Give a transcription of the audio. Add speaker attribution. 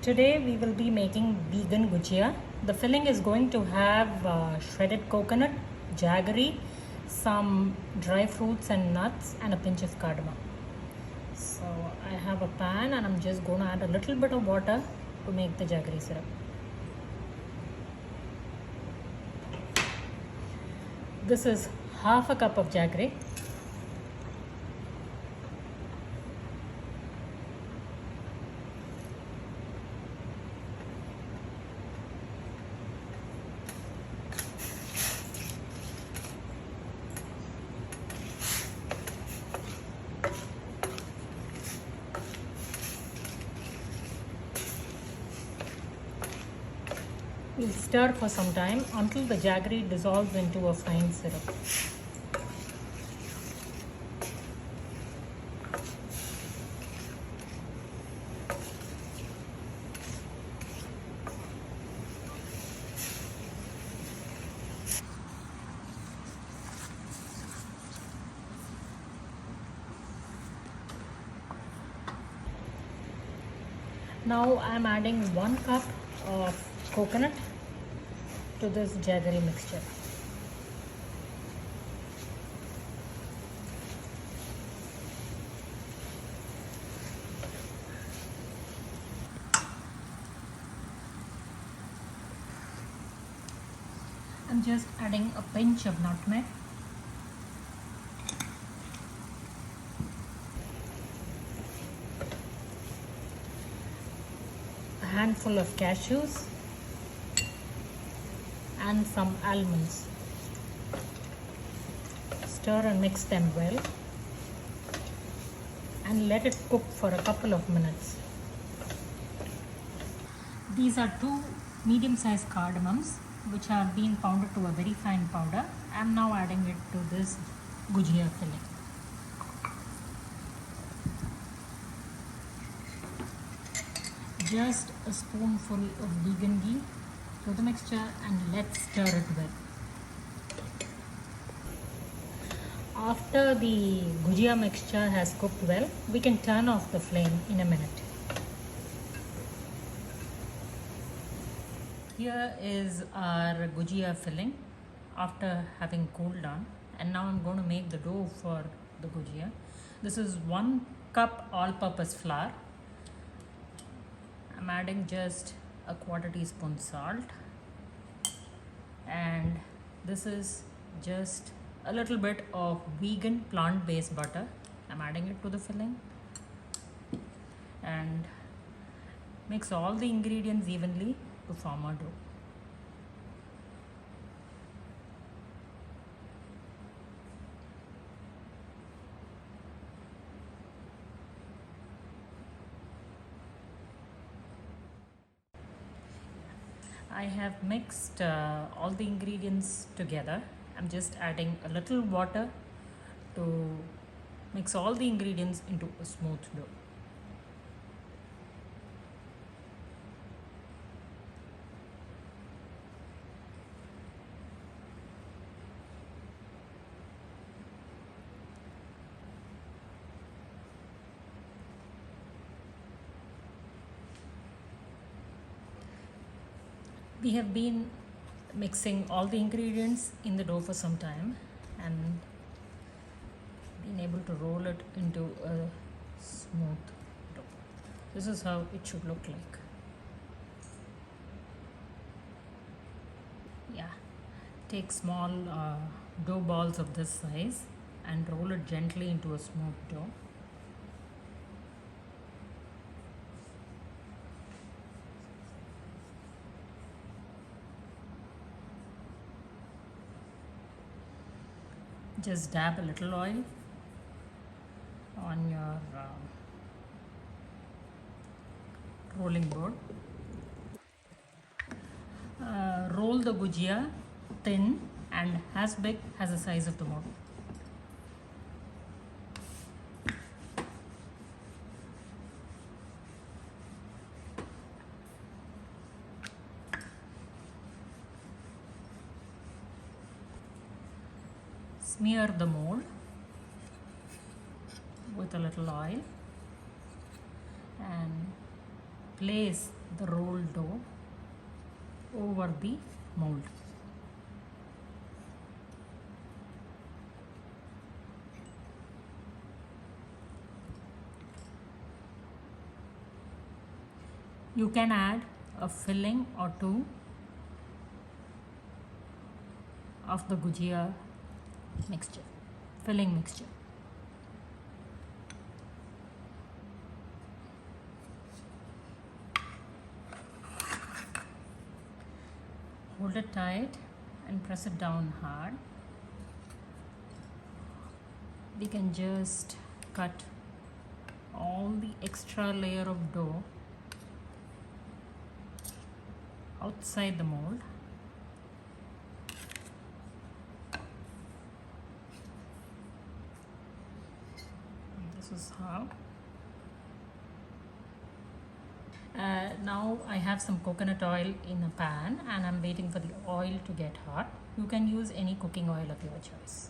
Speaker 1: Today we will be making vegan gujiya. The filling is going to have shredded coconut, jaggery, some dry fruits and nuts, and a pinch of cardamom. So I have a pan and I'm just going to add a little bit of water to make the jaggery syrup. This is half a cup of jaggery. We'll stir for some time until the jaggery dissolves into a fine syrup. Now I'm adding 1 cup of coconut to this jaggery mixture. I'm just adding a pinch of nutmeg, a handful of cashews, and some almonds. Stir and mix them well and let it cook for a couple of minutes. These are 2 medium-sized cardamoms which have been pounded to a very fine powder. I am now adding it to this gujiya filling. Just a spoonful of vegan ghee to the mixture and let's stir it well. After the gujiya mixture has cooked well, we can turn off the flame in a minute. Here is our gujiya filling after having cooled down, and now I'm going to make the dough for the gujiya. This is 1 cup all-purpose flour. I'm adding just a 1/4 teaspoon salt, and this is just a little bit of vegan plant-based butter. I'm adding it to the filling and mix all the ingredients evenly to form a dough. I have mixed all the ingredients together. I'm just adding a little water to mix all the ingredients into a smooth dough. We have been mixing all the ingredients in the dough for some time and been able to roll it into a smooth dough. This is how it should look like. Yeah, take small dough balls of this size and roll it gently into a smooth dough. Just dab a little oil on your rolling board. Roll the gujiya thin and as big as the size of the mold. Smear the mold with a little oil and place the rolled dough over the mold. You can add a filling or two of the Gujiya mixture, filling mixture. Hold it tight and press it down hard. We can just cut all the extra layer of dough outside the mold. This is how. Now I have some coconut oil in a pan and I'm waiting for the oil to get hot. You can use any cooking oil of your choice.